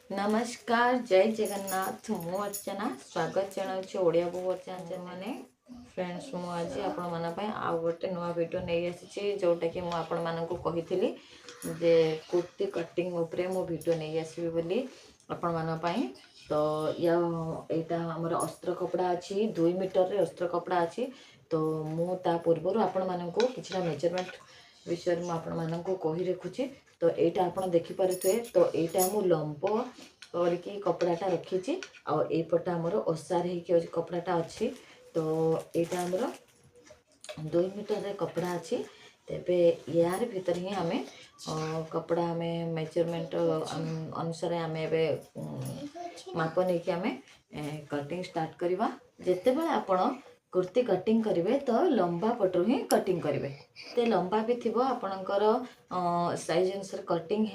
नमस्कार जय जगन्नाथ मु अर्चना स्वागत जनाऊँ ओडिया बोहू अर्चना मैंने फ्रेंड्स मु आज आपण माना आउ गोटे नुआ वीडियो नहीं आसी जोटा कि आपण मानक कही जे कुर्ती कटिंग उपरे मु वीडियो नहीं आसबी बोली आपण मान तो यहाँ आमर अस्त्र कपड़ा अच्छी 2 मीटर रे अस्त्र कपड़ा अच्छी तो मुझा पूर्वर आपण मानक कि मेजरमेंट विषय में आपण मानक कही रखुची तो यहाँ आप देखिपे तो यहाँ मु लंब करके कपड़ाटा रखी आईपटा आमर ओसार हो कपड़ाटा अच्छी तो यहाँ आमर 2 मीटर रे कपड़ा अच्छी तेबे यार भीतर ही आमे कपड़ा आमे मेजरमेंट अनुसार आमे माप नहीं कि आमे कटिंग स्टार्ट करवा जिते बड़े आपण कुर्ती कटिंग करेंगे तो लंबा पटू ही कटिंग करेंगे तो लंबा भी थी आपणकर साइज अनुसार कटिंग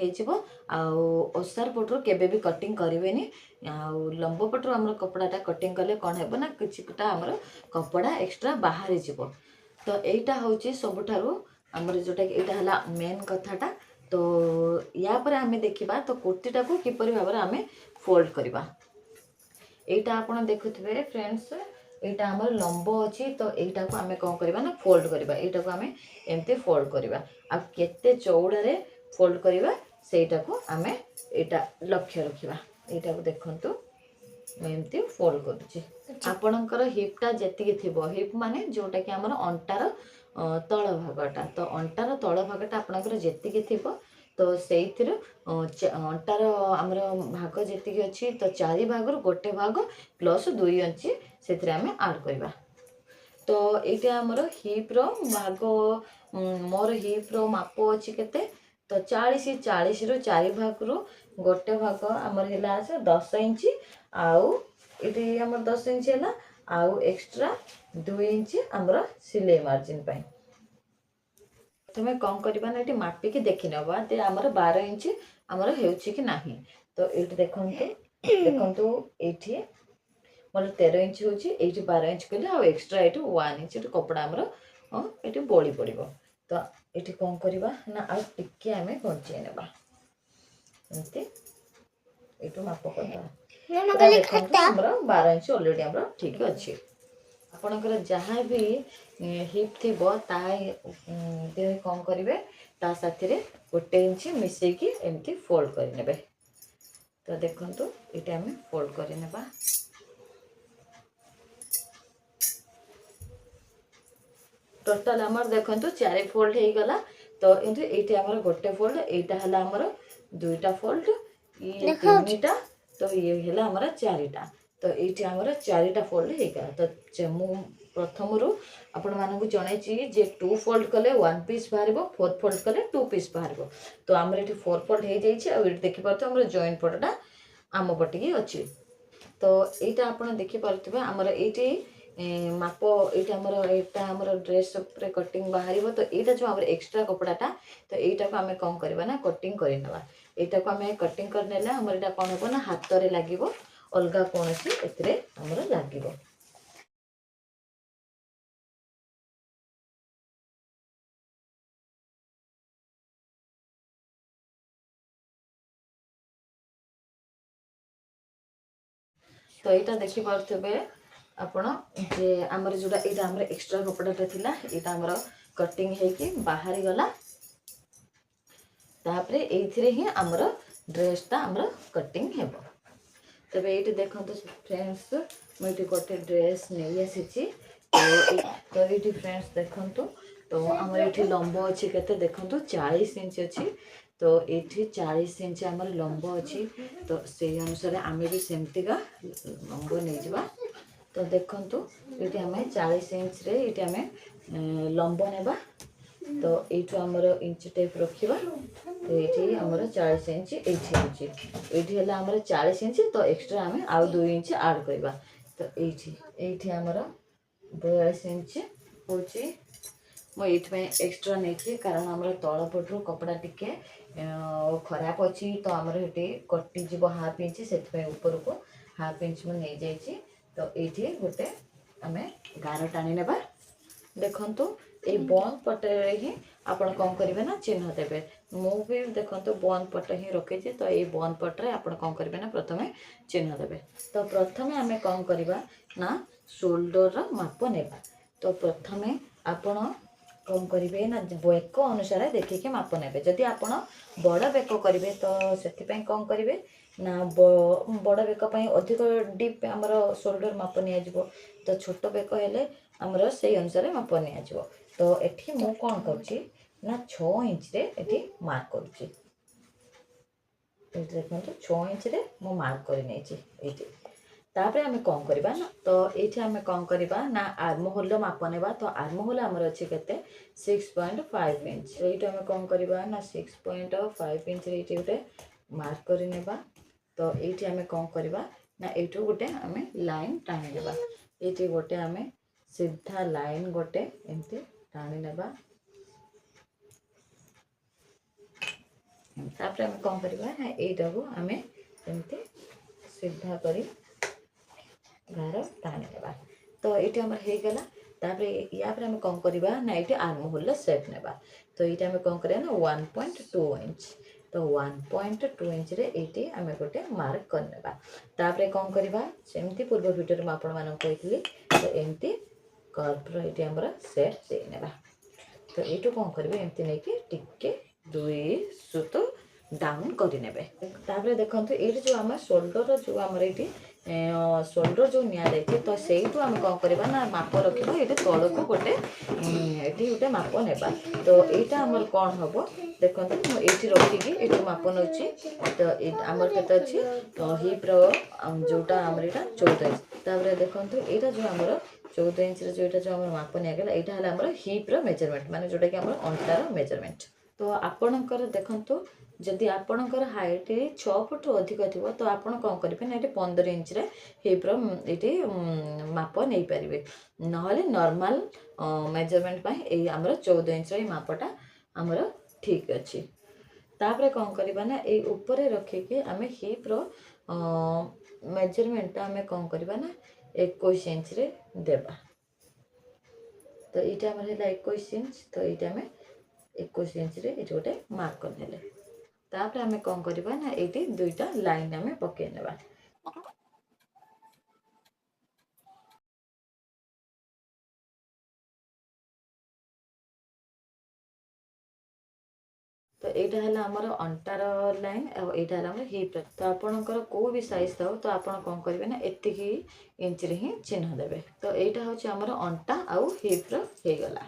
होसार पटू केबे भी कटिंग करेंगे लंब पटू आम कपड़ाटा कटिंग कले कौन है ना किछटा आमर कपड़ा एक्स्ट्रा बाहरी जीव तो यहीटा हूँ सबुठारु आमर जोटा यहाँ मेन कथाटा तो या पर आमे देखिबा तो कुर्तीटा को किपरि भाबरे आमे फोल्ड करबा एटा आपण देखुथिबे फ्रेंड्स एटा हमर लंब अछि तो एटा को आमे कोन करबा ना फोल्ड करबा एटा को आमे एमते फोल्ड करबा आ केते चौड़ा रे फोल्ड करबा सेटा को आमे एटा लक्ष्य रखिबा एटा को देखंतु मैं एमते फोल्ड करूची आपणकर हिपटा जेतिकी थिबो हिप माने जोटा कि हमर अंटार तळ भागटा तो अंटार तळ भागटा आपणकर जेतिकी थिबो तो से अंटार आमर भाग जी अच्छी तो 4 भाग गोटे भाग प्लस 2 इंच से आम आड करवा तो ये आमर हिप्र भाग मोर हिप्र माप अच्छी केते तो 40 रु 4 भाग रु गोटे भाग आमर है 10 इंच आउ ये आमर 10 इंच है आउ एक्स्ट्रा 2 इंच आमर सिलाई मार्जिन पाई तुम्हें कौन करवा ना ये मापिकी देखी नवा आमर 12 इंच आमर हो कि तो ये देखु देखु ये मोर 13 इंच हो 12 इंच कले आ एक्स्ट्रा ये 1 इंच कपड़ा आमर ये बड़ी पड़ो तो ये कौन करवा ना आ टिके आम घंचे ना एमती ये माप कर 12 इंच अलरेडी आमर ठीक अच्छे आपणकर जहाँ भी हिप थी कौन करेंगे ता साथी गोटे इंच मिसेकी एमती फोल्ड करने तो देखु ये आम फोल्ड करने टोटाल आमर देखु 4 फोल्ड हो गला तो ये आमर गोटे फोल्ड यहाँ है आमर 2टा फोल्ड ये 3टा तो ये है आमर 4टा तो ये आमर 4टा फोल्ड हो गला तो मु प्रथम रू आपण मानक जनई जे 2 फोल्ड कले 1 पीस बाहर 4 फोल्ड कले 2 पीस बाहर तो आमर ये 4 फोल्ड हो जाए देखिपे आमर जॉइंट पटटा आम पटिकी अच्छी तो यहाँ आप देखिपे आमर ये माप यहाँ आमर ड्रेस कटिंग बाहर तो यहाँ जो आम एक्स्ट्रा कपड़ाटा तो यहाँ को आम कौन करवा ना कटिंग करना यहाँ को आम कटिंग करने आमर यहाँ कौन हम ना हाथ में लगे अलग कौन एमर लगे तो यहाँ देखिपे आपण जे आमर जोड़ा यहाँ आमर एक्स्ट्रा कपड़ाटा थिला यहाँ आमर कटिंग होगी बाहरी गला तापरे एथिरे ही आमर ड्रेसटा आमर कटिंग हेबो तबे ये देखो फ्रेंड्स मुझे गोटे ड्रेस नहीं आसी तो ये फ्रेंड्स देखु तो आमर ये लंब अच्छी केते देखु 40 इंच अच्छी तो ये 40 इंच आमर लंब अच्छी तो से अनुसार आम भी सेमती का लंब नहीं जावा तो देखु ये आम 40 इंच रे ये आम लंब नेबा तो ये आमर इंच टेप रखा तो ये आमर 40 इंच ये आमर 40 इंच तो एक्स्ट्रा आम आउ 2 इंच आड करवा तो ये आमर 42 इंच हो मुझे एक्स्ट्रा नहीं कारण आम तल पटू कपड़ा टिके खराब अच्छी तो आमर ये कटिज हाफ इंच से ऊपर को हाफ इंच में नहीं जाइए तो ये गोटे आम गार टाणी देखु ये बंद पटे ही आप कौन करेंगे ना चिन्ह देवे ମୁଁ ବି ଦେଖନ୍ତୁ ବନ୍ଦ ପଟ ହିଁ ରଖିଛି। ତ ଏଇ ବନ୍ଦ ପଟରେ ଆପଣ କ'ଣ କରିବେ ନା ପ୍ରଥମେ ଚିହ୍ନ ଦେବେ। ତ ପ୍ରଥମେ ଆମେ କ'ଣ କରିବା ନା ସୋଲ୍ଡରର ମାପ ନେବା। ତ ପ୍ରଥମେ ଆପଣ କ'ଣ କରିବେ ନା ବେକ ଅନୁସାରେ ଦେଖିକି ମାପ ନେବେ। ଯଦି ଆପଣ ବଡ଼ ବେକ କରିବେ ତ ସେଥିପାଇଁ କ'ଣ କରିବେ ନା ବଡ଼ ବେକ ପାଇଁ ଅଧିକ ଡିପ୍ ଆମର ସୋଲ୍ଡର ମାପ ନିଆଯିବ। ତ ଛୋଟ ବେକ ହେଲେ ଆମର ସେଇ ଅନୁସାରେ ମାପ ନିଆଯିବ। ତ ଏଠି ମୁଁ କ'ଣ କରୁଛି ନା 6 ଇଞ୍ଚରେ ଏଠି ମାର୍କ କରୁଛି। ଏଇଠି ଦେଖନ୍ତୁ 6 ଇଞ୍ଚରେ ମୁଁ ମାର୍କ କରି ନେଇଛି ଏଇଠି। ତାପରେ ଆମେ କ'ଣ କରିବା ନା ତ ଏଇଠି ଆମେ କ'ଣ କରିବା ନା ଆର୍ମହୋଲ୍ର ମାପ ନେବା। ତ ଆର୍ମହୋଲ୍ ଆମର ଅଛି କେତେ 6.5 ଇଞ୍ଚ। ଏଇଠି ଆମେ କ'ଣ କରିବା ନା 6.5 ଇଞ୍ଚରେ ଏଇଠି ଗୋଟେ ମାର୍କ କରି ନେବା। ତ ଏଇଠି ଆମେ କ'ଣ କରିବା ନା ଏଇଠୁ ଗୋଟେ ଆମେ ଲାଇନ୍ ଟାଣି ନେବା। ଏଇଠି ଗୋଟେ ଆମେ ସିଧା ଲାଇନ୍ ଗୋଟେ ଏମିତି ଟାଣି ନେବା। ତାପରେ ଆମେ କ'ଣ କରିବା ନା ଏଇଟାକୁ ଆମେ ଏମିତି ସିଧା କରି ଗାର ଟାଣି ନେବା। ତ ଏଇଠି ଆମର ହେଇଗଲା। ତାପରେ ୟା ପରେ ଆମେ କ'ଣ କରିବା ନା ଏଇଠି ଆର୍ମହୋଲ୍ର ସେପ୍ ନେବା। ତ ଏଇଠି ଆମେ କ'ଣ କରିବା ନା 1.2 ଇଞ୍ଚ। ତ 1.2 ଇଞ୍ଚରେ ଏଇଠି ଆମେ ଗୋଟେ ମାର୍କ କରିନେବା। ତାପରେ କ'ଣ କରିବା ସେମିତି ପୂର୍ବ ଭିଡ଼ିଓରେ ମୁଁ ଆପଣମାନଙ୍କୁ କହିଥିଲି। ତ ଏମିତି କର୍ଭର ଏଇଠି ଆମର ସେପ୍ ଦେଇନେବା। ତ ଏଇଠୁ କ'ଣ କରିବେ ଏମିତି ନେଇକି ଟିକେ 2 ସୁତ ଡାଉନ୍ କରିନେବେ। ତାପରେ ଦେଖନ୍ତୁ ଏଇଠି ଯେଉଁ ଆମ ସୋଲ୍ଡରର ଯେଉଁ ଆମର ଏଇଠି ସୋଲ୍ଡର ଯେଉଁ ନିଆଯାଇଛି ତ ସେଇଠୁ ଆମେ କ'ଣ କରିବା ନା ମାପ ରଖିବା। ଏଇଠି ତଳକୁ ଗୋଟେ ଏଠି ଗୋଟେ ମାପ ନେବା। ତ ଏଇଟା ଆମର କ'ଣ ହେବ ଦେଖନ୍ତୁ ମୁଁ ଏଇଠି ରଖିକି ଏଇଠୁ ମାପ ନେଉଛି। ତ ଆମର କେତେ ଅଛି ହିପ୍ର ଯେଉଁଟା ଆମର ଏଇଟା 14 ଇଞ୍ଚ। ତାପରେ ଦେଖନ୍ତୁ ଏଇଟା ଯେଉଁ ଆମର 14 ଇଞ୍ଚରେ ଯେଉଁଟା ଯେଉଁ ଆମର ମାପ ନିଆଗଲା ଏଇଟା ହେଲା ଆମର ହିପ୍ର ମେଜରମେଣ୍ଟ, ମାନେ ଯେଉଁଟାକି ଆମର ଅଣ୍ଟାର ମେଜରମେଣ୍ଟ। ତ ଆପଣଙ୍କର ଦେଖନ୍ତୁ ଯଦି ଆପଣଙ୍କର ହାଇଟ୍ 6 ଫୁଟରୁ ଅଧିକ ଥିବ ତ ଆପଣ କ'ଣ କରିବେ ନା ଏଠି 15 ଇଞ୍ଚରେ ହିପ୍ର ଏଇଠି ମାପ ନେଇପାରିବେ। ନହେଲେ ନର୍ମାଲ ମେଜରମେଣ୍ଟ ପାଇଁ ଏଇ ଆମର 14 ଇଞ୍ଚର ଏଇ ମାପଟା ଆମର ଠିକ୍ ଅଛି। ତାପରେ କ'ଣ କରିବା ନା ଏଇ ଉପରେ ରଖିକି ଆମେ ହିପ୍ର ମେଜରମେଣ୍ଟଟା ଆମେ କ'ଣ କରିବା ନା 21 ଇଞ୍ଚରେ ଦେବା। ତ ଏଇଟା ଆମର ହେଲା 21 ଇଞ୍ଚ। ତ ଏଇଟା ଆମେ 21 ଇଞ୍ଚରେ ଏଇଠି ଗୋଟେ ମାର୍କ କରିନେଲେ। ତାପରେ ଆମେ କ'ଣ କରିବା ନା ଏଇଠି 2ଟା ଲାଇନ୍ ଆମେ ପକେଇ ନେବା। ତ ଏଇଟା ହେଲା ଆମର ଅଣ୍ଟାର ଲାଇନ୍ ଆଉ ଏଇଟା ହେଲା ଆମର ହିପ୍ର। ତ ଆପଣଙ୍କର କେଉଁ ବି ସାଇଜ୍ ଥାଉ ତ ଆପଣ କ'ଣ କରିବେ ନା ଏତିକି ଇଞ୍ଚରେ ହିଁ ଚିହ୍ନ ଦେବେ। ତ ଏଇଟା ହେଉଛି ଆମର ଅଣ୍ଟା ଆଉ ହିପ୍ର ହେଇଗଲା।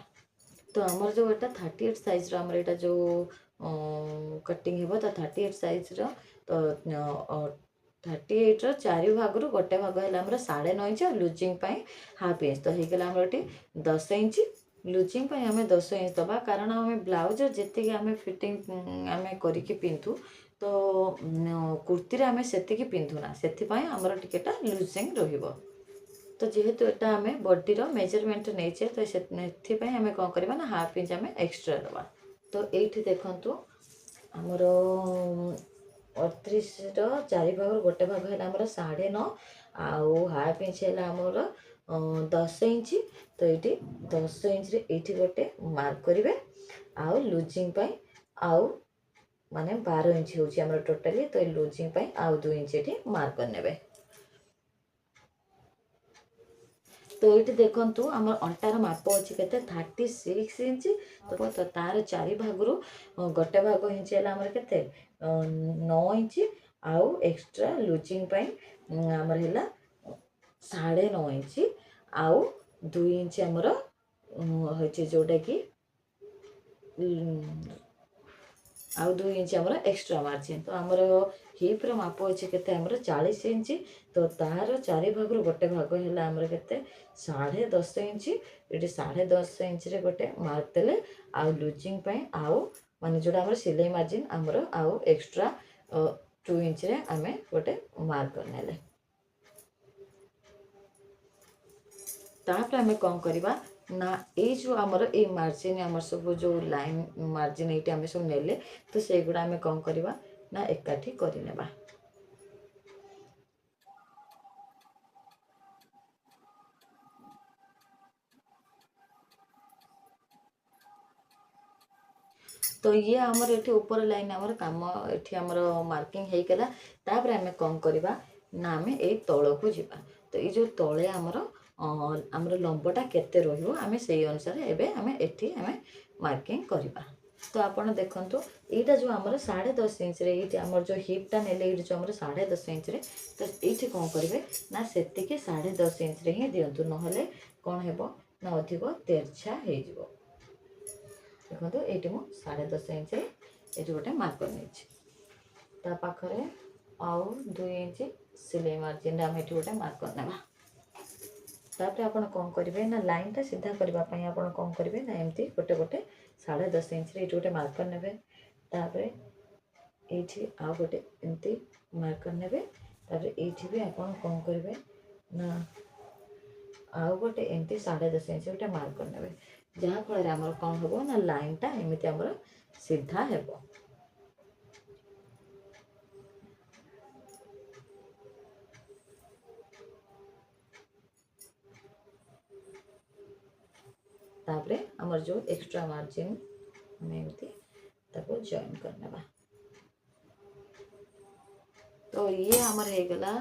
ତ ଆମର ଯେଉଁ ଏଇଟା 38 ସାଇଜ୍ର ଆମର ଏଇଟା ଯେଉଁ କଟିଂ ହେବ ତ 38 ସାଇଜ୍ର ତ 38ର 4 ଭାଗରୁ ଗୋଟେ ଭାଗ ହେଲା ଆମର 9.5 ଇଞ୍ଚ ଆଉ ଲୁଜିଂ ପାଇଁ ହାଫ୍ ଇଞ୍ଚ। ତ ହେଇଗଲା ଆମର ଏଠି 10 ଇଞ୍ଚ। ଲୁଜିଂ ପାଇଁ ଆମେ 10 ଇଞ୍ଚ ଦେବା କାରଣ ଆମେ ବ୍ଲାଉଜର ଯେତିକି ଆମେ ଫିଟିଂ ଆମେ କରିକି ପିନ୍ଧୁ ତ କୁର୍ତ୍ତୀରେ ଆମେ ସେତିକି ପିନ୍ଧୁନା, ସେଥିପାଇଁ ଆମର ଟିକେଟା ଲୁଜିଂ ରହିବ। ତ ଯେହେତୁ ଏଟା ଆମେ ବଡ଼ିର ମେଜରମେଣ୍ଟ ନେଇଛେ ତ ସେଥିପାଇଁ ଆମେ କ'ଣ କରିବା ନା ହାଫ୍ ଇଞ୍ଚ ଆମେ ଏକ୍ସଟ୍ରା ଦେବା। ତ ଏଇଠି ଦେଖନ୍ତୁ ଆମର 38ର 4 ଭାଗରୁ ଗୋଟେ ଭାଗ ହେଲା ଆମର 9.5 ଆଉ ହାଫ୍ ଇଞ୍ଚ ହେଲା ଆମର 10 ଇଞ୍ଚ। ତ ଏଇଠି 10 ଇଞ୍ଚରେ ଏଇଠି ଗୋଟେ ମାର୍କ କରିବେ ଆଉ ଲୁଜିଂ ପାଇଁ ଆଉ ମାନେ 12 ଇଞ୍ଚ ହେଉଛି ଆମର ଟୋଟାଲି। ତ ଏଇ ଲୁଜିଂ ପାଇଁ ଆଉ 2 ଇଞ୍ଚ ଏଠି ମାର୍କ କରିନେବେ। ତ ଏଇଠି ଦେଖନ୍ତୁ ଆମର ଅଣ୍ଟାର ମାପ ଅଛି କେତେ 36 ଇଞ୍ଚ। ତ ତାର 4 ଭାଗରୁ ଗୋଟେ ଭାଗ ଇଞ୍ଚ ହେଲା ଆମର କେତେ 9 ଇଞ୍ଚ ଆଉ ଏକ୍ସଟ୍ରା ଲୁଜିଂ ପାଇଁ ଆମର ହେଲା 9.5 ଇଞ୍ଚ ଆଉ 2 ଇଞ୍ଚ ଆମର ହେଉଛି ଯେଉଁଟାକି ଆଉ 2 ଇଞ୍ଚ ଆମର ଏକ୍ସଟ୍ରା ମାର୍ଜିନ୍। ତ ଆମର ହିପ୍ର ମାପ ଅଛି କେତେ ଆମର 40 ଇଞ୍ଚ। ତ ତାର 4 ଭାଗରୁ ଗୋଟେ ଭାଗ ହେଲା ଆମର କେତେ 10.5 ଇଞ୍ଚ। ଏଠି 10.5 ଇଞ୍ଚରେ ଗୋଟେ ମାର୍କ ଦେଲେ ଆଉ ଲୁଜିଂ ପାଇଁ ଆଉ ମାନେ ଯେଉଁଟା ଆମର ସିଲେଇ ମାର୍ଜିନ୍ ଆମର ଆଉ ଏକ୍ସଟ୍ରା 2 ଇଞ୍ଚରେ ଆମେ ଗୋଟେ ମାର୍କ କରିନେଲେ। ତାପରେ ଆମେ କ'ଣ କରିବା ନା ଏଇ ଯେଉଁ ଆମର ଏଇ ମାର୍ଜିନ୍ ଆମର ସବୁ ଯେଉଁ ଲାଇନ୍ ମାର୍ଜିନ୍ ଏଇଠି ଆମେ ସବୁ ନେଲେ ତ ସେଇଗୁଡ଼ା ଆମେ କ'ଣ କରିବା ନା ଏକାଠି କରିନେବା। ତ तो ये आमर ये ऊपर लाइन आमर काम ये आमर मार्किंग होगला तापर आम कौन करवा ना आम ये तल को जीवा तो ये जो तले आमर लंबटा केते रहिबो आम से अनुसार एवं आम एठी आम मार्किंग करवा तो आपड़ देखु यहाँ जो आमर 10.5 इंच ये आमर जो हिपटा नेले ये जो आमर 10.5 इंच तो ये कौन करेंगे ना से 10.5 इंच ही दिंतु ना कौन हे ना अधिक तेरछा हो देखो ये मुझे 10.5 इंच ये गोटे मार्कर नहीं पाखे आउ 2 इंच सिलाई मार्जिन आम ये गोटे मार्कर ना तापर आप कौन करेंगे ना लाइनटा सीधा करने आप कौन करेंगे ना एमती गोटे गोटे 10.5 इंच ये गोटे मार्कर ने तापर ये आउ गोटे एमती मार्कर ने तापर ये भी आप कौन करेंगे ना आउ गोटे एमती 10.5 इंच गोटे मार्कर ने जहाँफल आमर कौन हम ना लाइनटा एमती आमर सीधा हेब तापरे आमर जो एक्स्ट्रा मार्जिन आम एमती जॉइन करने तो ये आमर होगला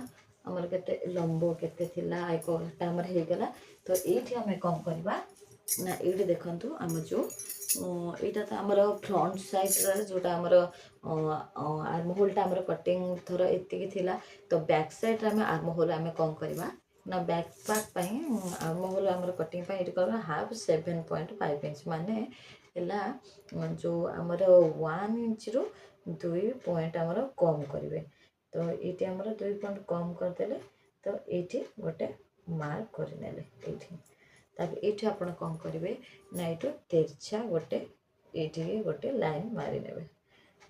आमर के लंब केटा आमर होगला तो ये आम कौन करवा ना ये देखु आम जो यहाँ तो आमर फ्रंट साइड जोटा आमर आर्म होल्टा आमर कटिंग थर एति तो बैक साइड आम आर्म होल आम कौन करवा ना बैक पार्ट आर्म होल आमर कटिंग ये करवा हाफ 7.5 इंच माने जो आमर 1 इंच रु 2 पॉइंट आमर कम करेंगे तो ये आमर 2 पॉइंट कम करदे तो ये गोटे मार्क करने ये आप कौन करेंगे ना ये तेरछा गोटे ये गोटे लाइन मारी ने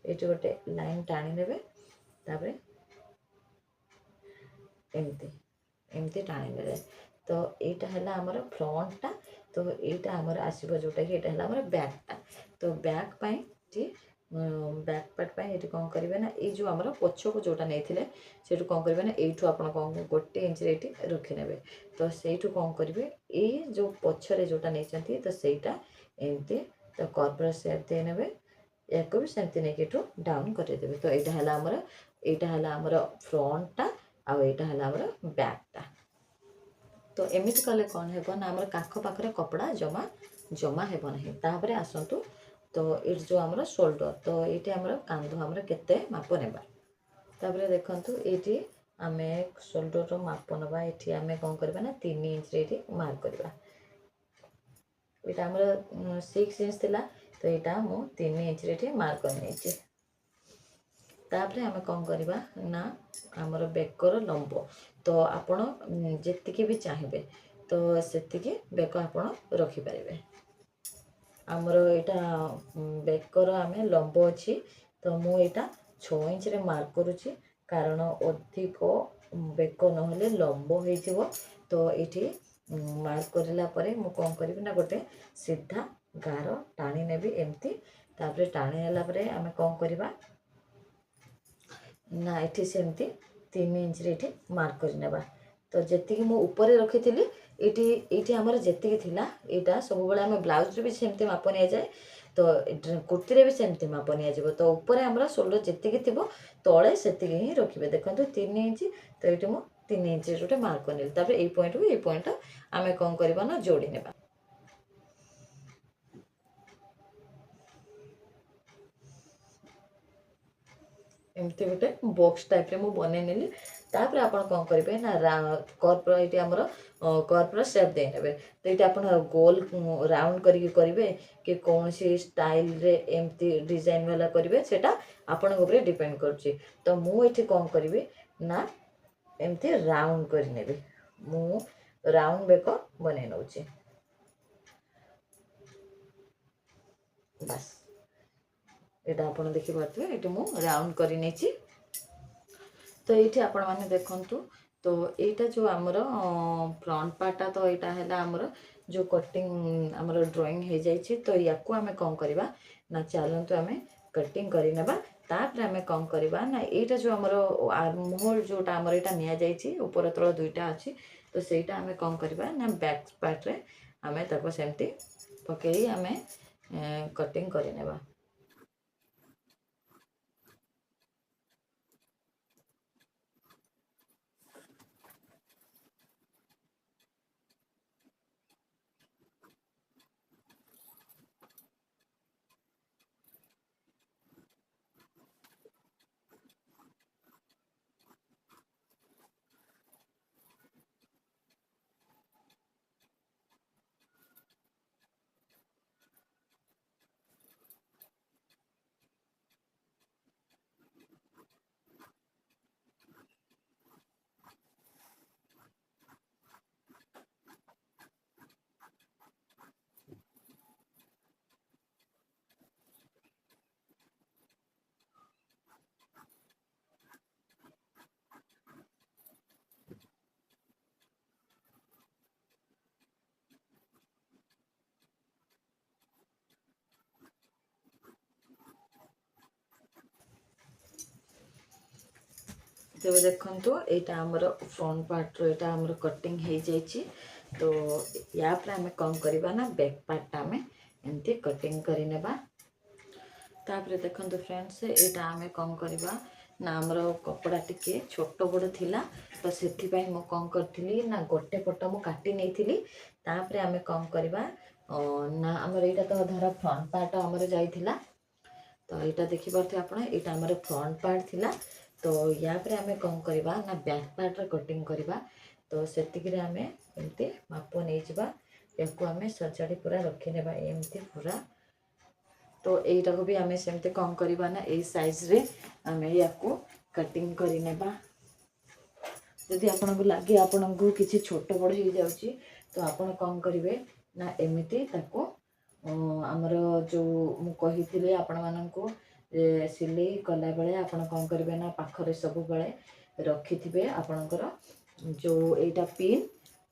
ये गोटे लाइन टाणी ने एमती एमती टाणी ने तो यहाँ है आमर फ्रंटटा तो यहाँ आमर आसो जोटा कि यहाँ आमर बैकटा तो बैक पाई बैक पार्ट ये कौन करेंगे ना ये जो आमर पछक जोटा नहीं से कौन करेंगे ना यू आप गोटे इंच ये रखिने तो से कौन करेंगे ये जो पछरे जोटा नहीं तो सहीटा एमती तो कर्वर सेप दे ने या भी सेमती नहीं डाउन करदेवे तो यहाँ है आमर यहाँ आमर फ्रंटटा आउ यहाँ है आमर बैकटा तो एमती कले कौन है ना आमर काख पाखे कपड़ा जमा जमा हेब ना आसतु तो ये जो आमर शोल्डर तो ये आमर कांध आमर केते माप नेबा तापर देखंतु ये आम शोल्डर माप नवा ये आम कौन करबा ना 3 इंच ये मार्क करबा यहाँ आमर 6 इंच थिला तो यहाँ मु 3 इंच ये मार्क करनी तापर आम कौन करबा ना आमर बेकर लंब तो आपण जेतिकी भी चाहिए तो सेतिकी बेक आपण रखि पारिबे आमर यहाँ बेकर आम लंब अच्छी तो मुझा 6 इंच रे मार्क करुच्ची कारण अधिक बेक नहले लंब हो तो ये मार्क करला परे मु कौन करी ना गोटे सीधा गार टाणी नेबी एमती तापर टाणी नेला परे आम कौन करवा ना ये सेमती 3 इंच रे मार्क कर तो जी मु ऊपर रखी थी ये आमर जी थिला यहाँ सब आम ब्लाउज भी सेमती माप नि जाए तो कुर्ती भी सेमती माप नि तो ऊपर आमर शोल्डर जी थी तले से ही रखिए देखो 3 इंच तो ये मुझे 3 इंच गोटे मार्क कर ये पॉइंट को ये पॉइंट आम कौन करवा ना जोड़ी ने एमती गोटे बॉक्स टाइप रे मु बने नेली तापर आपण कौन करेंगे ना कर्व ये आमर कर्वर सेप दे ने तो ये आप गोल राउंड करेंगे कि कौन सी स्टाइल रे एमती डिजाइन वाला करेंगे सेटा आपण ऊपर डिपेंड करुच्ची तो मुझे कौन करी ना एमती राउंड करने मु राउंड बेक बने नौ बस यहाँ आप देखिपे ये मुझे राउंड कर तो ये आपण मैंने देखु तो यहाँ जो आमर फ्रंट पार्टा तो यहाँ है आमर जो कटिंग आमर ड्राइंग हो जाए तो या आम कौन करवा ना चलतु आम कटिंग करनेबा तापर आम कौन करवा ना यहाँ जो आमर आर्म होल जोटा आमर यहाँ नि जाइए ऊपर तल दुईटा अच्छी तो सहीटा आम कौन करवा ना बैक पार्ट रे आम सेमती पकई आम कटिंग करनेबा तेज देखु यहाँ आमर फ्रंट पार्ट यहाँ आमर कटिंग हो जाइए। तो या पर आम कौन करवा ना बैक पार्ट आम एमती कटिंग करने। तापर देखो फ्रेंड्स यहाँ आम कौन करवा ना आमर कपड़ा टिके छोट बड़ थिला तो से मु कौन करी ना गोटे पट मु काटी नहीं तापर आम कौन करवा ना आमर यहाँ तो धर फ्रंट पार्ट आमर जाइला। तो यहाँ देखिपे आप आमर फ्रंट पार्ट थिला। तो या पर आम कौन करवा ना बैक पार्ट कटिंग करवा। तो से आम एमती माप नहीं जावा या आम सजाड़ी पूरा रखी नेबा एमती पूरा। तो यहीटा को भी आम सेमती कौन करवा ना यही साइज रे आम या कटिंग करने। जदि आपन को लगे आपन को किसी छोट बड़ हो जाउची तो आपन कौन करेंगे ना एमती ताको आमर जो मु कही आपण मानू सिलाई कला बेले आपन कौन करेंगे ना पाखरे सब बेले रखि थे आपणकर जो एटा पिन।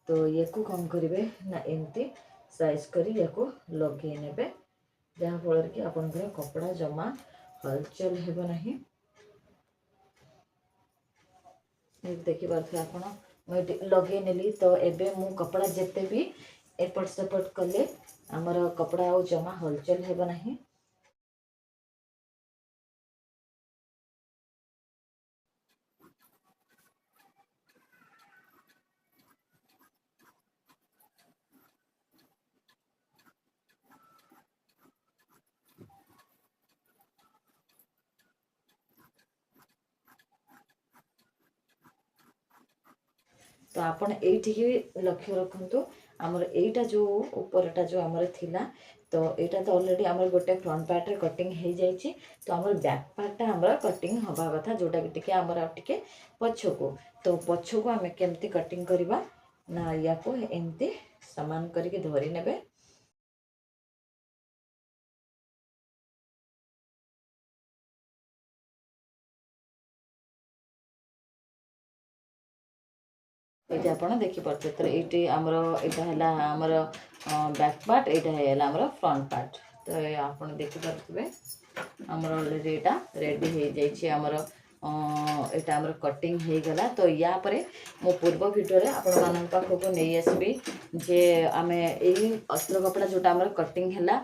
तो ये को कौन करेंगे ना एमती साइज करी या लगे ने जहाँफल कि आपंकर कपड़ा जमा हलचल हेब नहीं। देखिपे आप लगे नेली। तो एबे मु कपड़ा जिते भी एपट सेपट कले आमर कपड़ा आ जमा हलचल हेब नहीं। तो आपण ये लक्ष्य रखु आमर यहीटा जो उपरटा जो आमर थिला। तो यहाँ तो ऑलरेडी आमर गोटे फ्रंट पार्ट रे कटिंग हो जाइए। तो आमर बैक पार्टा आमर कटिंग हवा कथा जोटा कि टिके आमर आ टिके पछको। तो पछको आम केमती कटिंग करवा ना या को एमती सामान करके धरी नेबे। ये आप देखिपे तो ये आमर यहाँ है आमर बैक पार्ट यहाँ है आमर फ्रंट पार्ट। तो आप देखिपे आमर ऑलरेडी यहाँ रेडी हो जाइए आमर यहाँ आमर कटिंग हो गला। तो या परे मो पूर्व वीडियो रे आपण मान पाखक नहीं आसबी जे आम यही अस्त्र कपड़ा जोटा आमर कटिंग है।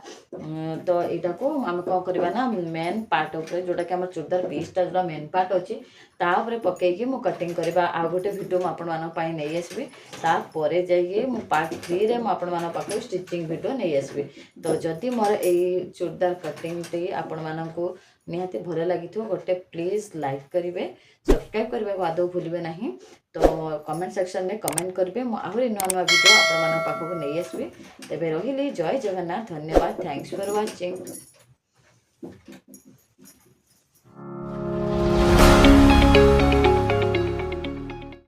तो यहाँ को आम कौन करवा ना मेन पार्ट उपर जोटा कि आम चूड़दार पीसटा जो मेन पार्ट अच्छी तापर पकईकि मु कटिंग करवा आ गोटे वीडियो मुझे नहीं आसबी। तापर जाइए मु पार्ट 3 रे आपण मान पाखक स्टिचिंग वीडियो नहीं आसबी। तो जदि मोर यही चूड़दार कटिंग टी आपण मानक निहाती भल लगी गोटे प्लीज लाइक करेंगे सब्सक्राइब करने को आदौ भूलें नहीं। तो कमेंट सेक्शन में कमेंट करेंगे आहरी नुआ नुआ वीडियो आपण पाखक नहीं आसबी। तेबे रहिली जय जगन्नाथ धन्यवाद थैंक्स फॉर वाचिंग।